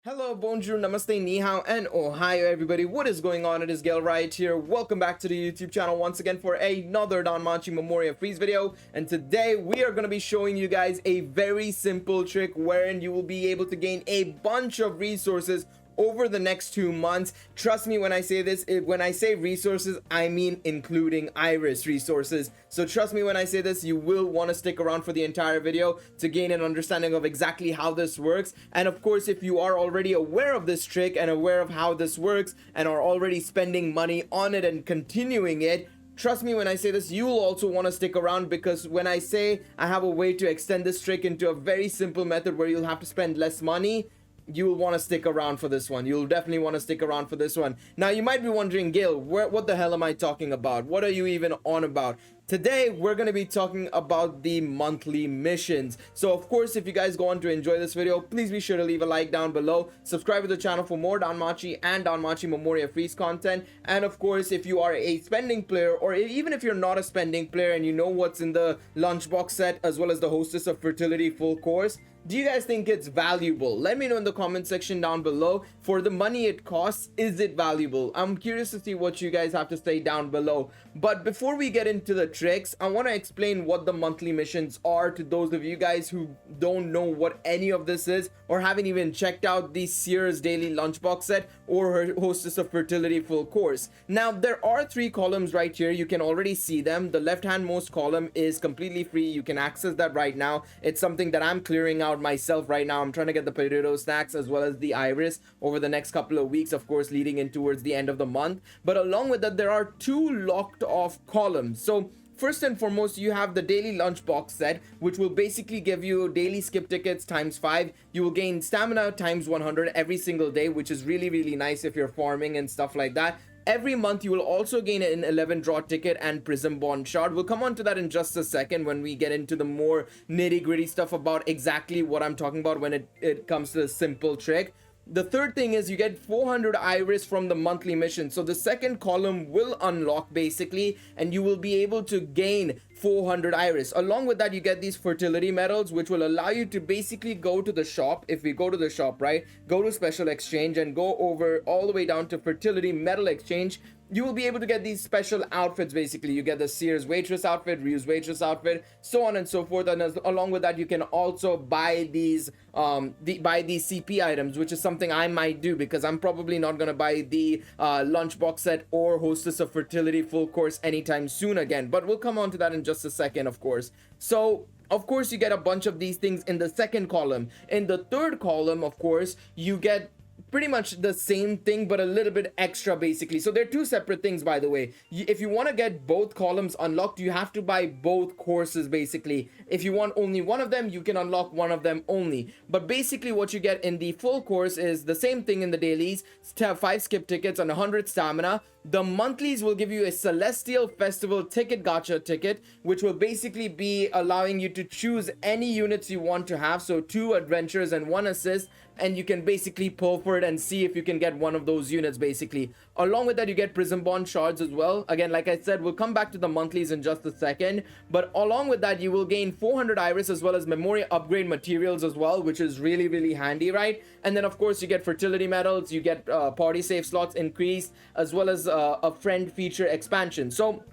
Hello, bonjour, namaste, ni hao, and ohio everybody. What is going on? It is Galeriot here. Welcome back to the YouTube channel once again for another Danmachi Memoria Freese video. And today we are going to be showing you guys a very simple trick wherein you will be able to gain a bunch of resources over the next 2 months. Trust me when I say this, when I say resources, I mean including iris resources. So trust me when I say this, you will want to stick around for the entire video to gain an understanding of exactly how this works. And of course, if you are already aware of this trick and aware of how this works and are already spending money on it and continuing it, trust me when I say this, you will also want to stick around, because when I say I have a way to extend this trick into a very simple method where you'll have to spend less money, you will want to stick around for this one. You'll definitely want to stick around for this one. Now, you might be wondering, Gil, what the hell am I talking about? What are you even on about? Today, we're going to be talking about the monthly missions. So, of course, if you guys go on to enjoy this video, please be sure to leave a like down below. Subscribe to the channel for more Danmachi and Danmachi Memoria Freese content. And, of course, if you are a spending player, or even if you're not a spending player and you know what's in the lunchbox set, as well as the Hostess of Fertility full course, do you guys think it's valuable? Let me know in the comment section down below. For the money it costs, is it valuable? I'm curious to see what you guys have to say down below. But before we get into the tricks, I want to explain what the monthly missions are to those of you guys who don't know what any of this is, or haven't even checked out the Sears Daily Lunchbox set or her Hostess of Fertility full course. Now, there are 3 columns right here. You can already see them. The left-hand most column is completely free. You can access that right now. It's something that I'm clearing out myself right now. I'm trying to get the potato snacks as well as the iris over the next couple of weeks, of course, leading in towards the end of the month. But along with that, there are 2 locked off columns. So first and foremost, you have the daily lunchbox set, which will basically give you daily skip tickets times 5. You will gain stamina times 100 every single day, which is really, really nice if you're farming and stuff like that. Every month, you will also gain an 11 draw ticket and prism bond shard. We'll come on to that in just a second when we get into the more nitty gritty stuff about exactly what I'm talking about when it comes to the simple trick. The third thing is you get 400 iris from the monthly mission. So the second column will unlock basically, and you will be able to gain 400 iris. Along with that, you get these fertility medals, which will allow you to basically go to the shop. If we go to the shop, right, go to special exchange and go over all the way down to fertility medal exchange, you will be able to get these special outfits. Basically, you get the Sears waitress outfit, Ryu's waitress outfit, so on and so forth. And along with that, you can also buy these CP items, which is something I might do, because I'm probably not going to buy the lunchbox set or Hostess of Fertility full course anytime soon again. But we'll come on to that in just a second, of course. So of course, you get a bunch of these things in the second column. In the third column, of course, you get pretty much the same thing, but a little bit extra basically. So they're 2 separate things, by the way. If you want to get both columns unlocked, you have to buy both courses basically. If you want only one of them, you can unlock one of them only. But basically what you get in the full course is the same thing in the dailies. 5 skip tickets and 100 stamina. The monthlies will give you a Celestial Festival ticket gacha ticket, which will basically be allowing you to choose any units you want to have. So 2 adventures and 1 assist, and you can basically pull for it and see if you can get one of those units basically. Along with that, you get prism bond shards as well. Again, like I said, we'll come back to the monthlies in just a second. But along with that, you will gain 400 iris as well as memoria upgrade materials as well, which is really, really handy, right? And then of course, you get fertility medals, you get party save slots increased, as well as a friend feature expansion. So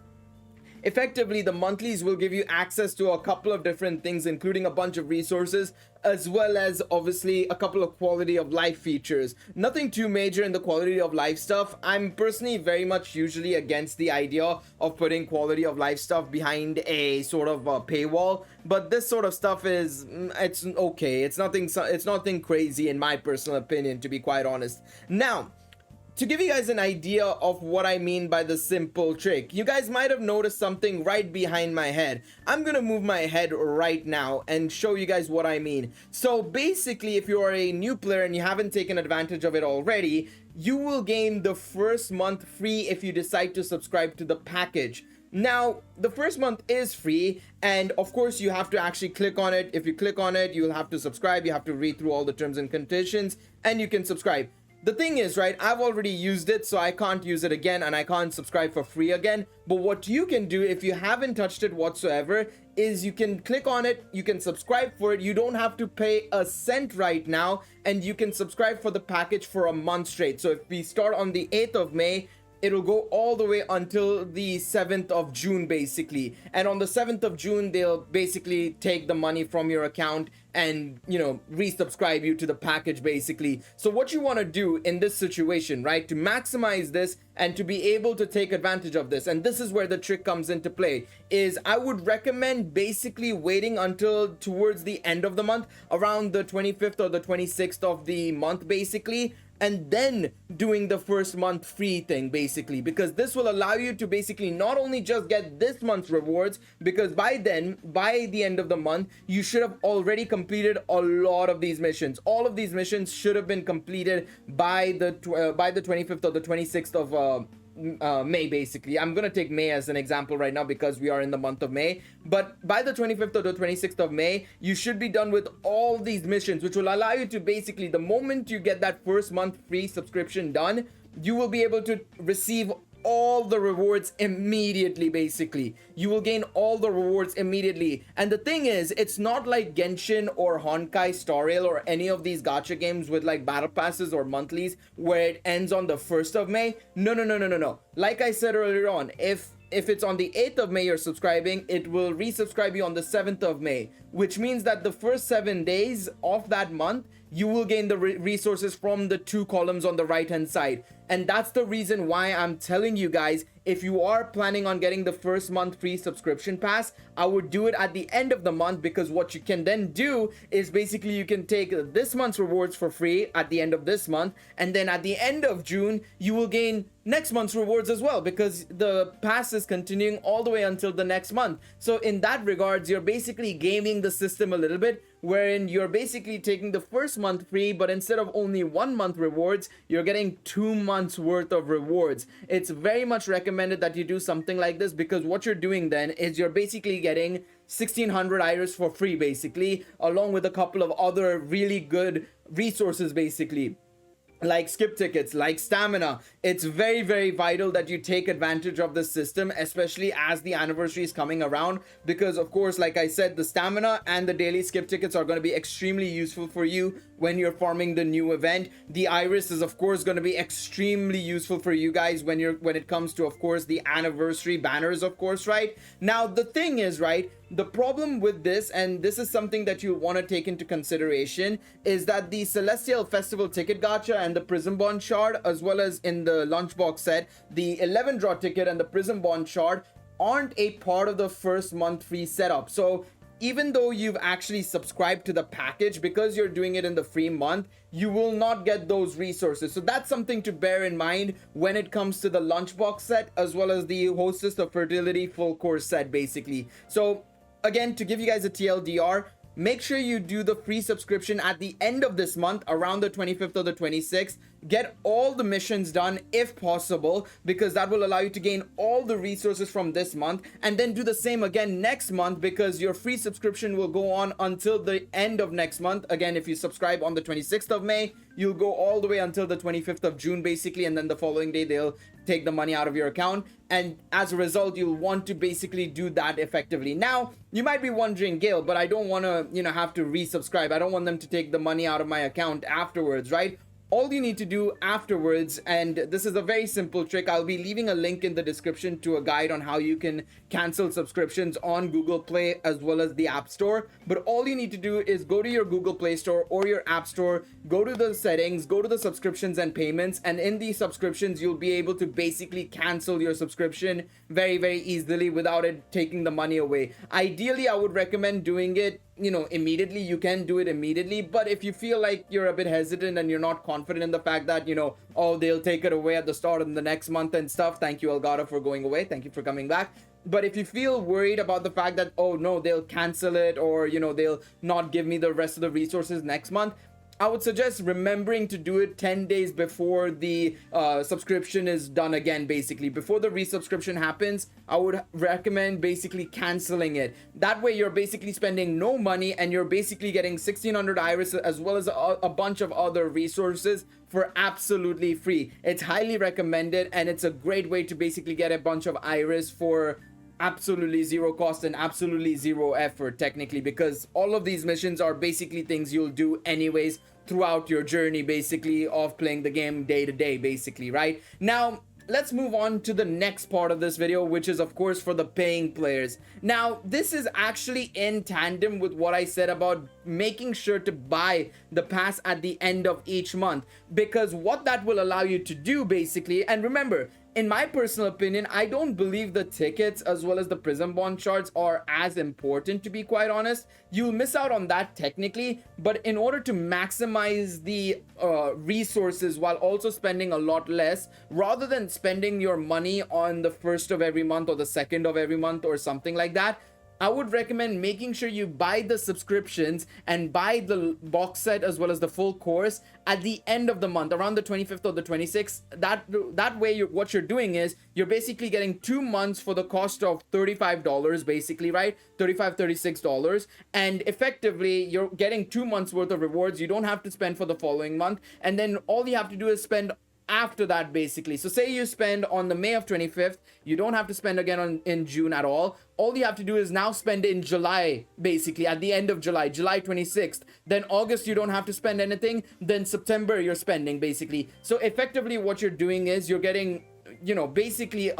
effectively, the monthlies will give you access to a couple of different things, including a bunch of resources, as well as obviously a couple of quality of life features. Nothing too major in the quality of life stuff. I'm personally very much usually against the idea of putting quality of life stuff behind a sort of paywall, but this sort of stuff is, it's okay. It's nothing crazy in my personal opinion, to be quite honest. Now, to give you guys an idea of what I mean by the simple trick, you guys might have noticed something right behind my head. I'm gonna move my head right now and show you guys what I mean. So basically, if you are a new player and you haven't taken advantage of it already, you will gain the first month free if you decide to subscribe to the package. Now, the first month is free, and of course you have to actually click on it. If you click on it, you'll have to subscribe. You have to read through all the terms and conditions, and you can subscribe. The thing is, right, I've already used it, so I can't use it again and I can't subscribe for free again. But what you can do if you haven't touched it whatsoever is you can click on it, you can subscribe for it. You don't have to pay a cent right now, and you can subscribe for the package for a month straight. So if we start on the 8th of May, it'll go all the way until the 7th of June basically, and on the 7th of June they'll basically take the money from your account and, you know, resubscribe you to the package basically. So what you want to do in this situation, right, to maximize this and to be able to take advantage of this, and this is where the trick comes into play, is I would recommend basically waiting until towards the end of the month, around the 25th or the 26th of the month basically, and then doing the first month free thing basically, because this will allow you to basically not only just get this month's rewards, because by then, by the end of the month, you should have already completed a lot of these missions. All of these missions should have been completed by the 25th or the 26th of May basically. I'm gonna take May as an example right now because we are in the month of May, but by the 25th or the 26th of May you should be done with all these missions, which will allow you to basically, the moment you get that first month free subscription done, you will be able to receive all the rewards immediately basically. You will gain all the rewards immediately. And the thing is, it's not like Genshin or Honkai Star Rail or any of these gacha games with like battle passes or monthlies where it ends on the 1st of May. No. Like I said earlier on, if it's on the 8th of May you're subscribing, it will resubscribe you on the 7th of May, which means that the first 7 days of that month you will gain the resources from the 2 columns on the right hand side. And that's the reason why I'm telling you guys, if you are planning on getting the first month free subscription pass, I would do it at the end of the month, because what you can then do is basically you can take this month's rewards for free at the end of this month, and then at the end of June you will gain next month's rewards as well, because the pass is continuing all the way until the next month. So in that regards, you're basically gaming the system a little bit, wherein you're basically taking the first month free, but instead of only 1 month rewards, you're getting 2 months worth of rewards. It's very much recommended that you do something like this, because what you're doing then is you're basically getting 1600 iris for free basically, along with a couple of other really good resources basically, like skip tickets, like stamina. It's very, very vital that you take advantage of this system, especially as the anniversary is coming around, because of course, like I said, the stamina and the daily skip tickets are going to be extremely useful for you when you're farming the new event. The iris is of course going to be extremely useful for you guys when it comes to, of course, the anniversary banners, of course, right? Now the thing is, right, the problem with this, and this is something that you want to take into consideration, is that the Celestial Festival ticket gacha and the Prism Bond shard, as well as in the lunchbox set, the 11 draw ticket and the Prism Bond shard aren't a part of the first month free setup. So even though you've actually subscribed to the package, because you're doing it in the free month, you will not get those resources. So that's something to bear in mind when it comes to the lunchbox set, as well as the Hostess of Fertility full course set basically. So again, to give you guys a TLDR, make sure you do the free subscription at the end of this month, around the 25th or the 26th. Get all the missions done if possible, because that will allow you to gain all the resources from this month, and then do the same again next month, because your free subscription will go on until the end of next month. Again, if you subscribe on the 26th of May, you'll go all the way until the 25th of June basically, and then the following day they'll take the money out of your account, and as a result you'll want to basically do that effectively. Now you might be wondering, Gail, but I don't want to, you know, have to resubscribe. I don't want them to take the money out of my account afterwards, right? All you need to do afterwards, and this is a very simple trick, I'll be leaving a link in the description to a guide on how you can cancel subscriptions on Google Play as well as the App Store. But all you need to do is go to your Google Play Store or your App Store, go to the settings, go to the subscriptions and payments, and in these subscriptions you'll be able to basically cancel your subscription very, very easily without it taking the money away. Ideally, I would recommend doing it, you know, immediately. You can do it immediately, but if you feel like you're a bit hesitant and you're not confident in the fact that, you know, oh, they'll take it away at the start of the next month and stuff, thank you Elgato for going away, thank you for coming back. But if you feel worried about the fact that, oh no, they'll cancel it, or, you know, they'll not give me the rest of the resources next month, I would suggest remembering to do it 10 days before the subscription is done again. Basically, before the resubscription happens, I would recommend basically canceling it. That way you're basically spending no money and you're basically getting 1600 iris as well as a bunch of other resources for absolutely free. It's highly recommended, and it's a great way to basically get a bunch of iris for absolutely zero cost and absolutely zero effort, technically, because all of these missions are basically things you'll do anyways throughout your journey, basically, of playing the game day to day, basically, right? Now let's move on to the next part of this video, which is of course for the paying players. Now this is actually in tandem with what I said about making sure to buy the pass at the end of each month, because what that will allow you to do basically, and remember, in my personal opinion, I don't believe the tickets as well as the prison bond charts are as important, to be quite honest. You'll miss out on that technically, but in order to maximize the resources while also spending a lot less, rather than spending your money on the first of every month or the second of every month or something like that, I would recommend making sure you buy the subscriptions and buy the box set as well as the full course at the end of the month, around the 25th or the 26th. That way, what you're doing is you're basically getting 2 months for the cost of $35, basically, right? $35, $36. And effectively, you're getting 2 months worth of rewards. You don't have to spend for the following month. And then all you have to do is spend after that, basically. So say you spend on the May of 25th, you don't have to spend again in June at all. All you have to do is now spend in July, basically, at the end of July 26th. Then August, you don't have to spend anything. Then September, you're spending, basically. So effectively, what you're doing is you're getting, you know, basically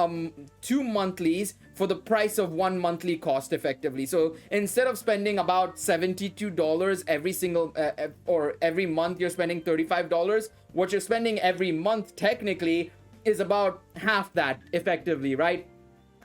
2 monthlies for the price of 1 monthly cost, effectively. So instead of spending about $72 every single or every month, you're spending $35. What you're spending every month technically is about half that, effectively, right?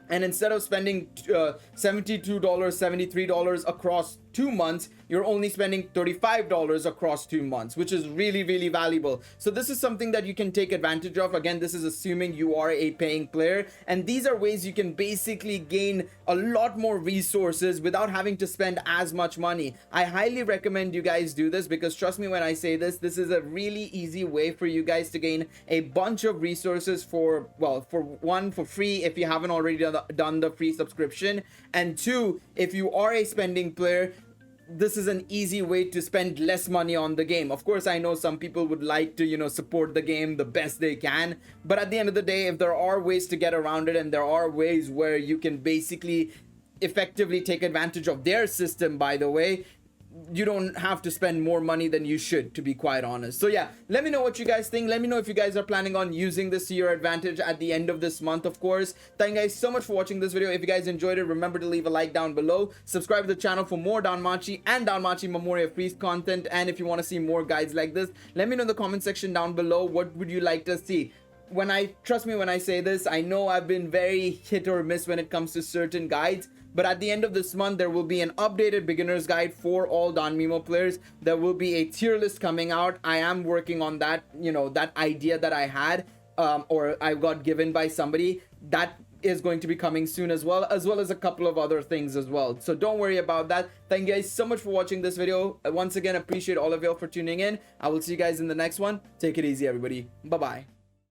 And instead of spending $72, $73 across 2 months, you're only spending $35 across 2 months, which is really, really valuable. So this is something that you can take advantage of. Again, this is assuming you are a paying player. And these are ways you can basically gain a lot more resources without having to spend as much money. I highly recommend you guys do this, because trust me when I say this, this is a really easy way for you guys to gain a bunch of resources for, well, for one, for free if you haven't already done the free subscription, and two, if you are a spending player, this is an easy way to spend less money on the game. Of course, I know some people would like to, you know, support the game the best they can, but at the end of the day, if there are ways to get around it, and there are ways where you can basically effectively take advantage of their system, by the way, you don't have to spend more money than you should, to be quite honest. So yeah, let me know what you guys think. Let me know if you guys are planning on using this to your advantage at the end of this month, of course. Thank you guys so much for watching this video. If you guys enjoyed it, remember to leave a like down below. Subscribe to the channel for more Danmachi and Danmachi Memoria Freese content. And if you want to see more guides like this, let me know in the comment section down below. What would you like to see? Trust me when I say this, I know I've been very hit or miss when it comes to certain guides, but at the end of this month, there will be an updated beginner's guide for all Danmemo players. There will be a tier list coming out. I am working on that, you know, that idea that I had, or I got given by somebody. That is going to be coming soon as well as a couple of other things as well. So don't worry about that. Thank you guys so much for watching this video. Once again, appreciate all of y'all for tuning in. I will see you guys in the next one. Take it easy, everybody. Bye-bye.